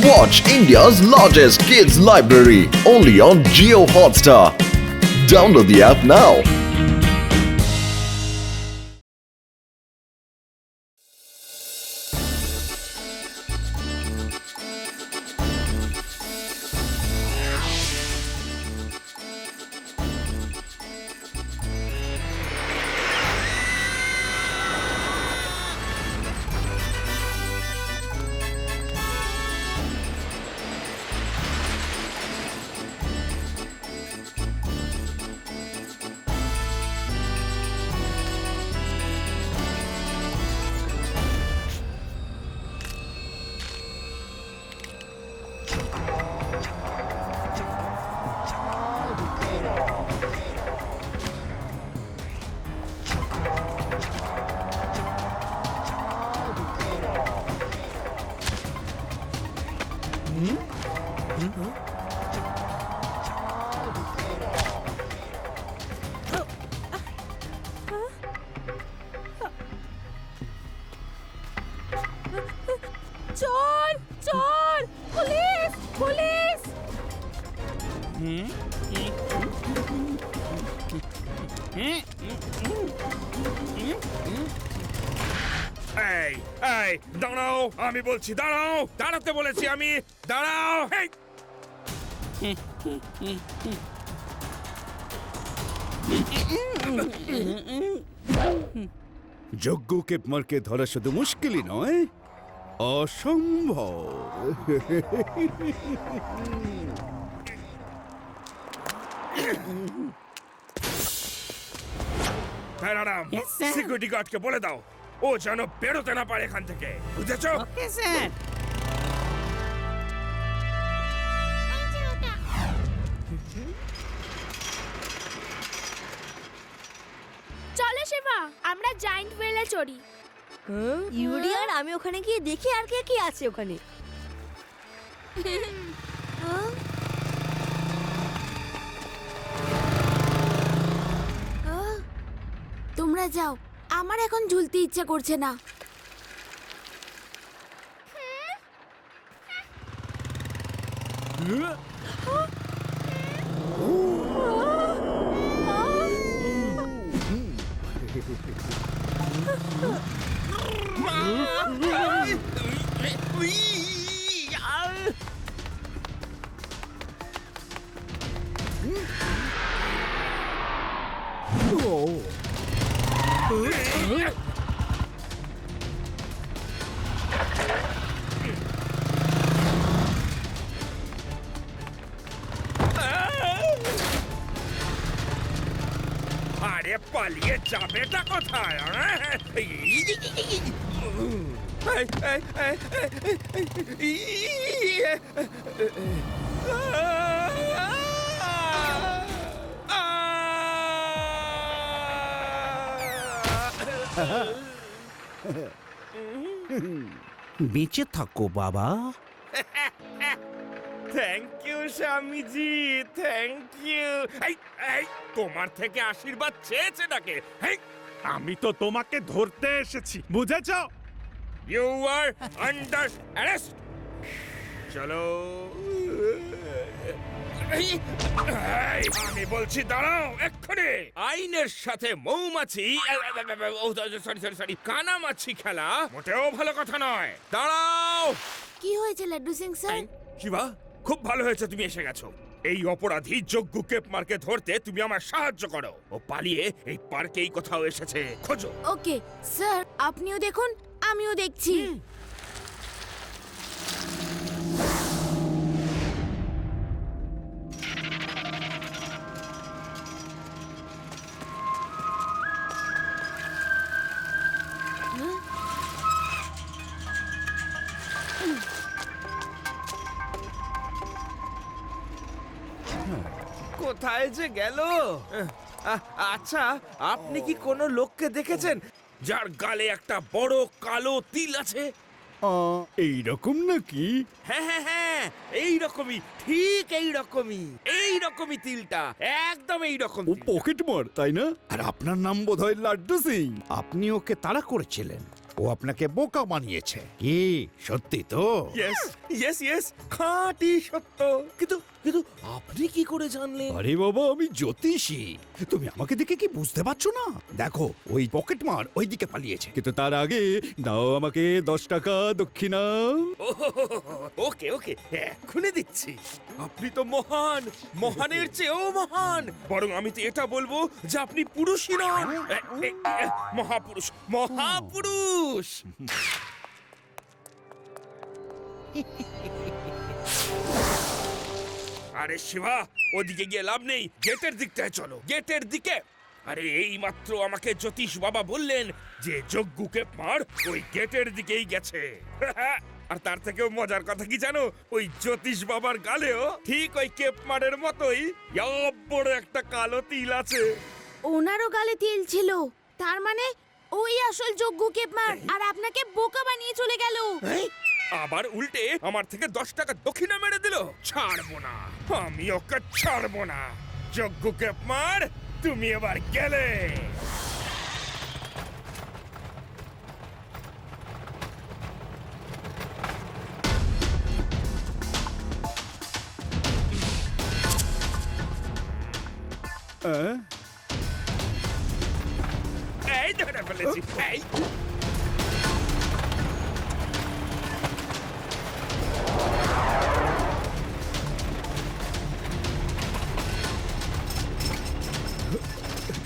Watch India's largest kids library only on Jio Hotstar. Download the app now. চোর চোর police police এই এই দাঁড়াও, আমি বলছি দাঁড়াও, দাঁড়াতে বলেছি আমি, দাঁড়াও। এই যজ্ঞকে মারকে ধরা শুধু মুশকিলই নয়, অসম্ভব। Madam, Yes, sir. সিকিউরিটি গার্ডকে বলে দাও ও যেন বেরোতে না পারে এখান থেকে, বুঝেছো? Okay sir. চলো শিবা আমরা জায়ান্ট ওয়েলে চড়ি। ইউডি আর আমি ওখানে গিয়ে দেখি আর কে কি আছে ওখানে। তোমরা যাও, আমার এখন ঝুলতে ইচ্ছে করছে না। আরে পালিয়ে যাবেটা কোথায়? বেঁচে থাকো বাবা। Thank you Swamiji, thank you. এই তোমার থেকে আশীর্বাদ চেয়েছে নাকি? আমি তো তোমাকে ধরতে এসেছি, বুঝেছো? You are under arrest. চলো। আমি বলছি দাঁড়াও এক্ষুনি। আইনের সাথে মৌমাছি, সরি সরি সরি, কানামাছি খেলা মোটেও ভালো কথা নয়। দাঁড়াও। কি হয়েছে লাড্ডু সিং স্যার? শিবা, খুব ভালো হয়েছে তুমি এসে গেছো। এই অপরাধী যজ্ঞ কেপমারকে ধরতে তুমি আমার সাহায্য করো। ও পালিয়ে এই পার্কেই কোথাও এসেছে, খোঁজো। ওকে স্যার, আপনিও দেখুন আমিও দেখছি। কোথায় যে গেল? আচ্ছা, আপনি কি কোনো লোককে দেখেছেন যার গালে একটা বড় কালো তিল আছে? এইরকম নাকি? হ্যাঁ হ্যাঁ হ্যাঁ, এইরকমই, ঠিক এইরকমই তিলটা, একদম এইরকম ও পকেট মার, তাই না? আর আপনার নাম বোধহয় লাড্ডু সিং। আপনি ওকে তাড়া করেছিলেন। ও আপনাকে বোকা বানিয়েছে কি সত্যি তো? ইয়েস ইয়েস ইয়েস, খাঁটি সত্য। কিন্তু কিন্তু আপনি কি করে জানলেন? আরে বাবা, আমি জ্যোতিষী। তুমি আমাকে দেখে কি বুঝতে পারছো না? দেখো, ওই পকেট মার ওইদিকে পালিয়েছে, কিন্তু তার আগে দাও আমাকে 10 টাকা দক্ষিণা। ওকে ওকে, এক্ষুনি দিচ্ছি। আপনি তো মহান, মহানের চেয়েও মহান। বরং আমি তো এটা বলবো যে আপনি পুরুষই নন, মহাপুরুষ, মহাপুরুষ। আরে শিবা, ওদিকে গিয়ে লাভ নেই, গেটের দিকটায় চলো, গেটের দিকে। আরে এই মাত্র আমাকে জ্যোতিষ বাবা বললেন যে যজ্ঞকে মার ওই গেটের দিকেই গেছে। আর তার থেকেও মজার কথা কি জানো, ওই জ্যোতিষ বাবার গালেও ঠিক ওই কেপমারের মতোই বড় একটা কালো তিল আছে। ওনারও গালে তিল ছিল, তার মানে ওই আসল যজ্ঞ কেপমার, আর আপনাকে বোকা বানিয়ে চলে গেল। আবার উল্টে আমার থেকে 10 টাকা দক্ষিণা মেরে দিল। ছাড়বো না, আমি ওকে ছাড়বো না। যজ্ঞ কেপমার, তুমি এবার গেলে। আহ, এই ধরে ফেলেছি, এই।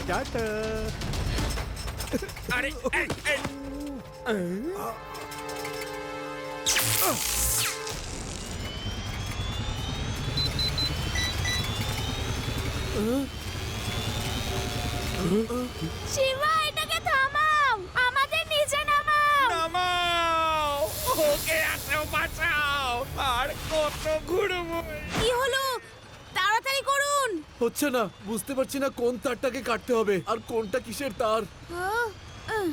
টাটা। আরে এই, এই। শিবা, এটাকে থামাও, আমাদের নিচে নামাও। নামাও, ওকে আসো বাঁচাও। আর কত ঘুরবো? কি হলো? তাড়াতাড়ি করুন। হচ্ছে না, বুঝতে পারছি না কোন তারটাকে কাটতে হবে আর কোনটা কিসের তার। আহ, আহ।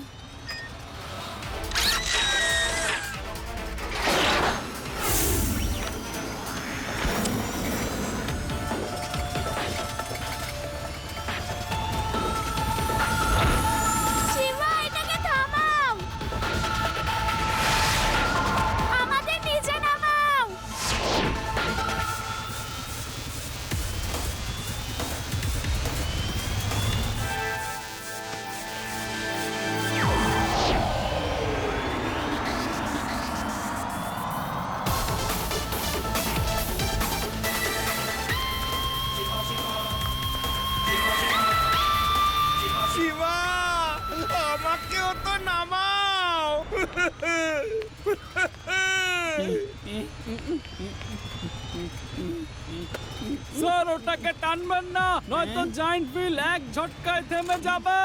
শিবা, এটাকে থামাও, আমাদের নিচে নামাও। শিবা, আমাকেও তো নামাও। স্যার, ওটাকে টানবেন না, নয়তো জায়ান্ট হুইল এক ঝটকায় থেমে যাবে।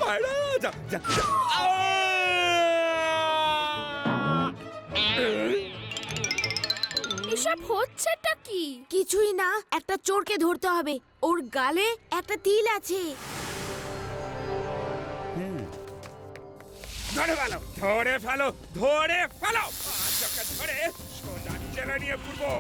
পাড়া, যা, যা, যা। এসব হচ্ছেটা কি? কিছুই না, একটা চোরকে ধরতে হবে, ওর গালে একটা তিল আছে। ধরে ফেলো, ধরে ফেলো, ধরে ফেলো। আজকে ধরে সোজা জেলে নিয়ে ঘুরবো।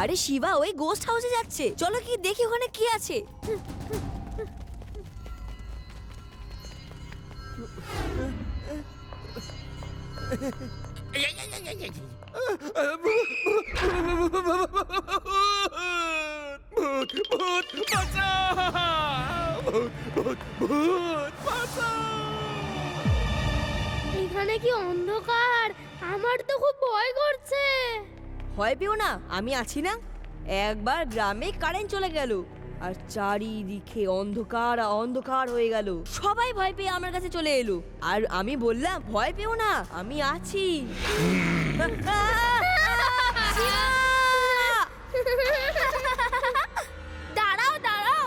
আরে শিবা, ওই গোস্ট হাউসে যাচ্ছে, চলো কি দেখি ওখানে কি আছে। ভূত, ভূত, বাঁচাও! ভূত, ভূত, ভূত, বাঁচাও! এখানে কি অন্ধকার? আমার তো খুব ভয় করছে। ভয় পেও না, আমি আছি না। একবার গ্রামে কারেন্ট চলে গেল আর চারিদিকে অন্ধকার আর অন্ধকার হয়ে গেল। সবাই ভয় পেয়ে আমার কাছে চলে এলো, আর আমি বললাম ভয় পেও না, আমি আছি। দাঁড়াও দাঁড়াও,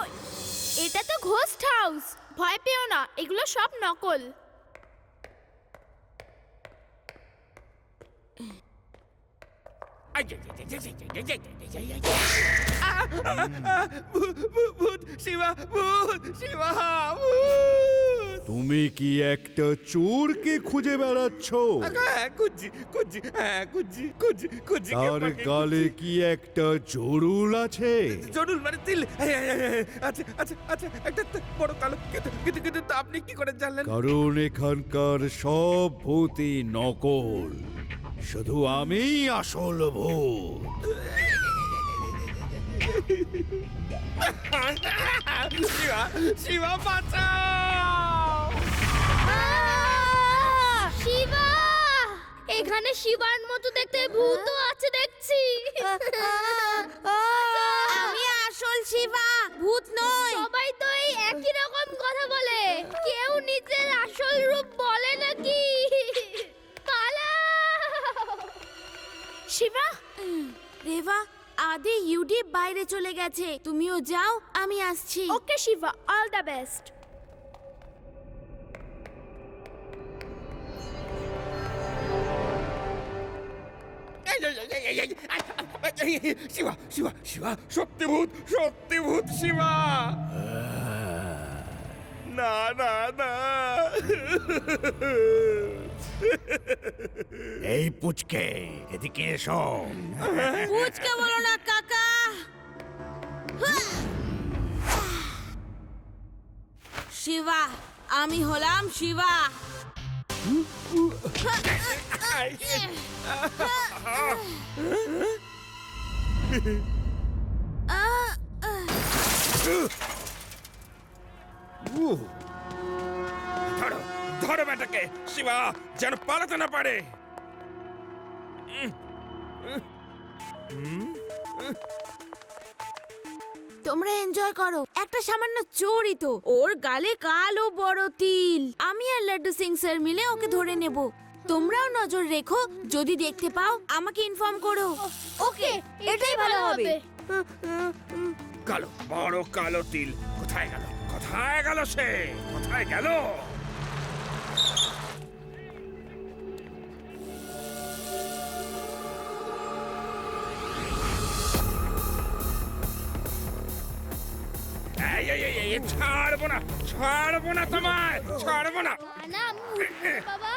এটা তো ঘোস্ট হাউস। ভয় পেও না, এগুলো সব নকল। ভূত, ভূত, শিবা, ভূত, শিবা, ভূত! তুমি কি একটা চোরকে খুঁজে বেড়াচ্ছ? তার গালে কি একটা জরুল আছে? জরুল মানে তিল। আচ্ছা আচ্ছা আচ্ছা, একটা বড় কালো, কিন্তু আপনি কি করে জানলেন? কারণ এখানকার সব ভূতই নকল, শুধু আমি আসল ভূত। শিবা, শিবা বাঁচাও! শিবা, এখানে শিবার মতো দেখতে ভূতও আছে দেখছি। আমি আসল শিবা, ভূত নই। সবাই তো এই একই রকম কথা বলে, কেউ নিজের আসল রূপ বলে নাকি? পালাও! শিবা, রেভা, আদি ইউডি বাইরে চলে গেছে, তুমিও যাও, আমি আসছি। Okay Shiba, all the best. Shiba, Shiba, Shiba, সত্যি ভূত, সত্যি ভূত, শিবা! না না না! এই পুচকে, এদিকে এসো। পুচকে বলো না কাকা। শিবা, আমি হলাম শিবা। ধরো, ধরো বেটাকে, শিবা, যেন পালাতে না পারে। তোমরা এনজয় করো, একটা সামান্য চোরই তো, ওর গালে কালো বড় তিল। আমি আর লাড্ডু সিং স্যার মিলে ওকে ধরে নেব। তোমরাও নজর রেখো, যদি দেখতে পাও আমাকে ইনফর্ম করো। ওকে, এটাই ভালো হবে। কালো, বড় কালো তিল কোথায় গেল? কোথায় গেল সে? কোথায় গেল? ছাড়বো না, ছাড়বো না তোমায়, ছাড়বো না। বাবা,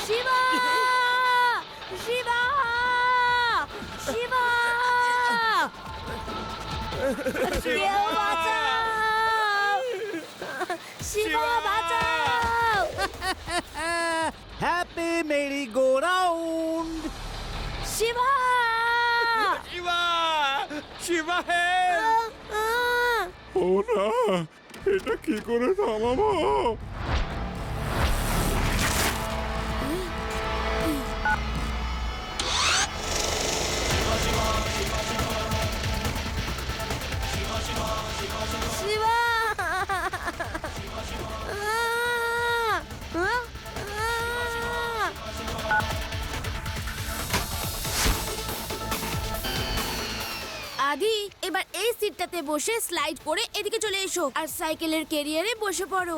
শিবা, শিবা, শিবা, শিবা বাঁচাও, শিবা বাঁচাও। Happy merry go round. Shiba, Shiba, Shiba হে! ও না, এটা কি করে থামাবো? শিবা, আদি, এবার এই সিটটাতে বসে স্লাইড করে এদিকে চলে এসো আর সাইকেলের ক্যারিয়ারে বসে পড়ো।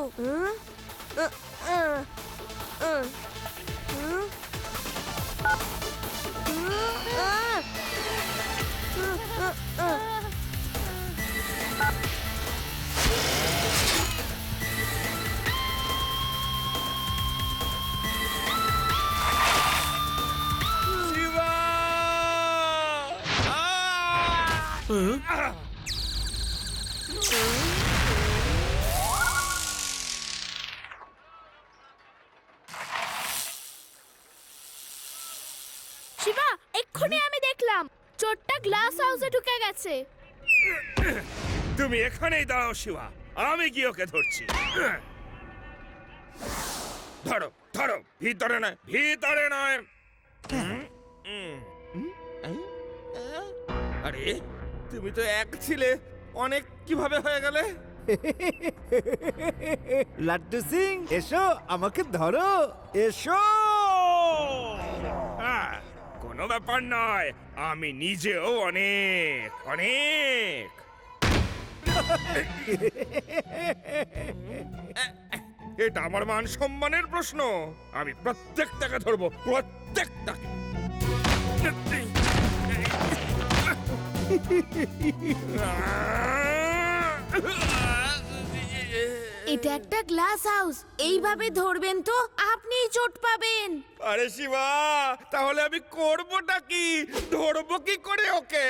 শিবা! শিবা, এক্ষুনি আমি দেখলাম চোরটা গ্লাস হাউসে ঢুকে গেছে। তুমি এখানেই দাঁড়াও শিবা, আমি গিয়ে ওকে ধরছি। ধরো, ধরো, ভিতরে নয়, ভিতরে নয়। আরে, তুমি তো এক ছিলে, অনেক কিভাবে হয়ে গেলে? লাড্ডু সিং, এসো, আমাকে ধরো, এসো। কোনো ব্যাপার নয়, আমি নিজেও অনেক অনেক। এটা আমার মান সম্মানের প্রশ্ন। আমি প্রত্যেকটাকে ধরবো, প্রত্যেকটাকে। এটা একটা গ্লাস হাউস, এইভাবে ধরবেন তো আপনিই চোট পাবেন। আরে শিবা, তাহলে আমি করবোটা কি? ধরবো কি করে ওকে?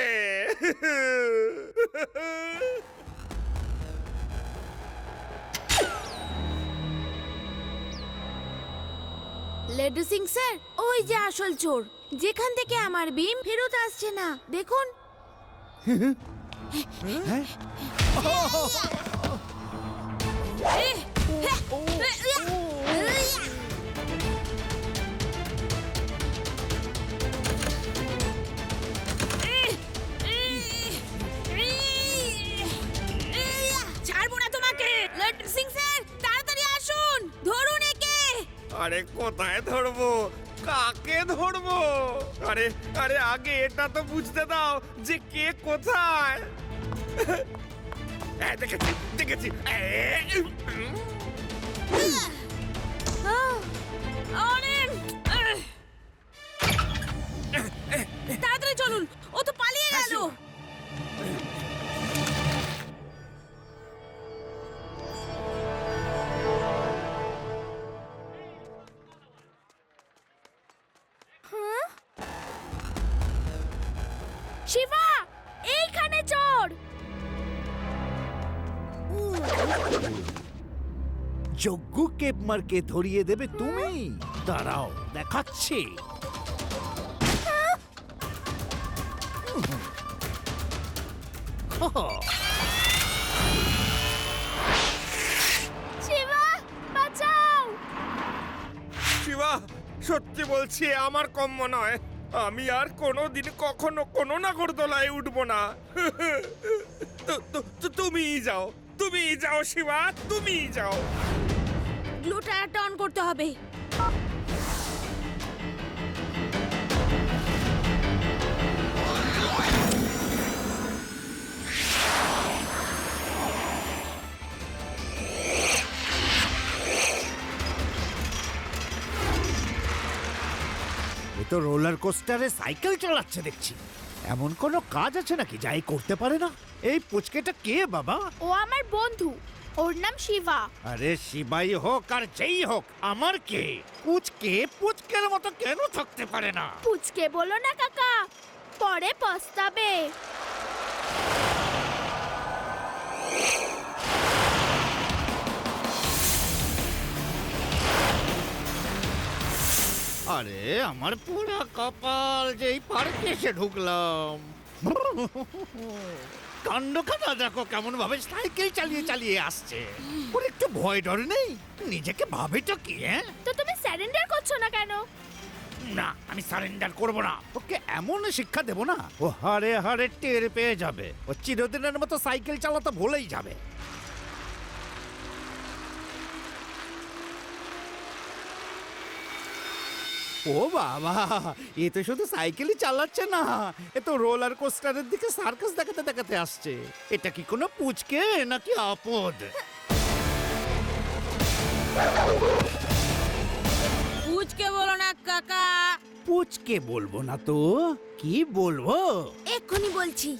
লাড্ডু সিং স্যার, ওই যে আসল চোর, যেখান থেকে আমার বিম ফেরত আসছে না, দেখুন। ছাড়বো না তোমাকে। লাড্ডু সিং স্যার, তাড়াতাড়ি আসুন, ধরুন একে। আরে কোথায় ধরবো, কাকে ধরবো? আরে আরে আগে এটা তো বুঝতে দাও যে কে কোথায়। দেখেছি দেখেছি। তাড়াতাড়ি চলুন, ও তো পালিয়ে গেল। শিবা, এইখানে চোর। যজ্ঞ কেপমারকে ধরিয়ে দেবে তুমি? দাঁড়াও, দেখাচ্ছি। শিবা, বাঁচাও। শিবা, সত্যি বলছি আমার কম্ম নয়। আমি আর কোনোদিন কখনো কোনো নাগরদোলায় উঠবো না। তুমিই যাও, তুমিই যাও শিবা, তুমিই যাও। গ্লু টায়ারটা অন করতে হবে। এ তো রোলার কোস্টারে সাইকেল চালাচ্ছে দেখছি। এমন কোনো কাজ আছে নাকি যাই করতে পারে না? এই পুচকেটা কে বাবা? ও আমার বন্ধু, ওর নাম শিবা। আরে শিবাই হোক আর যেই হোক, আমার কে? পুচকে পুচকের মতো কেন থাকতে পারে না? পুচকে বলো না কাকা, পরে পস্তাবে। আরে আমার পুরা কপাল, যেই পার্কে এসে ঢুকলাম। কাণ্ডখানা দেখো কেমন ভাবে সাইকেল চালিয়ে চালিয়ে আসছে। ওর একটু ভয় ডর নেই? নিজেকে ভাবেটা কি? তো তুমি স্যারেন্ডার করছো না কেন? না, আমি সারেন্ডার করব না। ওকে এমন শিক্ষা দেব না, ও হারে হারে টের পেয়ে যাবে। ও চিরদিনের মতো সাইকেল চালাতে ভুলেই যাবে। ও বাবা, এ তো শুধু সাইকেলই চালাচ্ছে না, এ তো রোলার কোস্টারের দিকে সার্কাস দেখাতে দেখাতে আসছে। এটা কি কোনো পুচকে নাকি আপদ? পুচকে বলো না কাকা। পুচকে বলবো না তো কি বলবো? এক্ষুনি বলছি।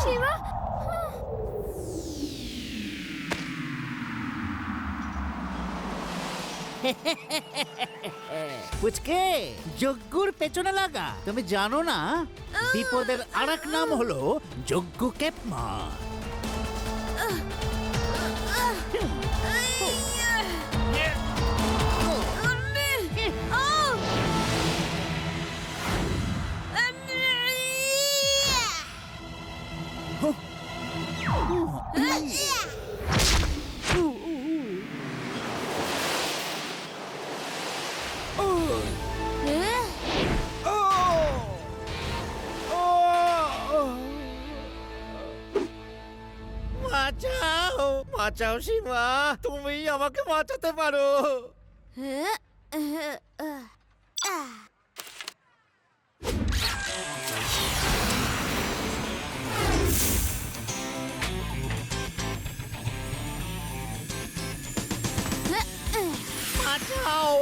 শিবা, পুচকে যজ্ঞর পেছনে লাগা। তুমি জানো না বিপদের আরেক নাম হলো যজ্ঞ কেপমা। বাঁচাও বাঁচাও সীমা, তুমি আমাকে বাঁচাতে পারো। হ্যাঁ, হ্যাঁ, আহ। বাঁচাও।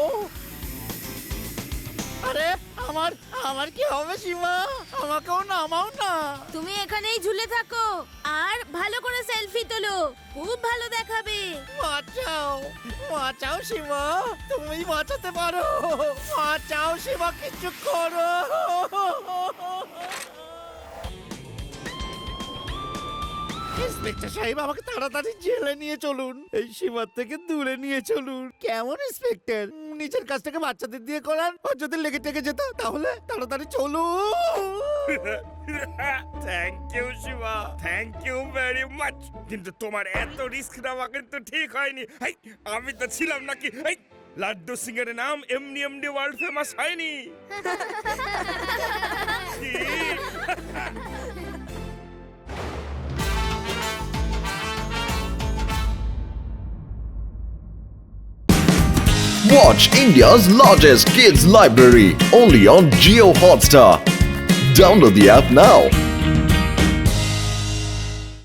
আরে আমার আমার কি হবে সীমা, আমাকেও নামাও না। তুমি এখানেই ঝুলে থাকো আর ভালো করে সেলফি তোলো, খুব ভালো দেখাবে। বাঁচাও বাঁচাও সীমা, তুমি বাঁচাতে পারো। বাঁচাও সীমা, কিছু করো। ইন্সপেক্টর সাহেব, আমাকে তাড়াতাড়ি জেলে নিয়ে চলুন, এই সীমার থেকে দূরে নিয়ে চলুন। কেমন ইন্সপেক্টর, নিজের কাছ থেকে বাচ্চাদের দিয়ে করান, ও যদি লেগে টেগে যেত তাহলে তাড়াতাড়ি চলুন। Thank you Shiva, thank you very much. কিন্তু তোমার এত রিস্ক নেওয়া কিন্তু ঠিক হয়নি। হেই, আমি তো ছিলাম নাকি? হেই, লাড্ডু সিং এর নাম এমনি এমনি ওয়ার্ল্ড ফেমাস হয়নি। কি? Watch India's largest kids library only on Geo Hotstar. Download the app now.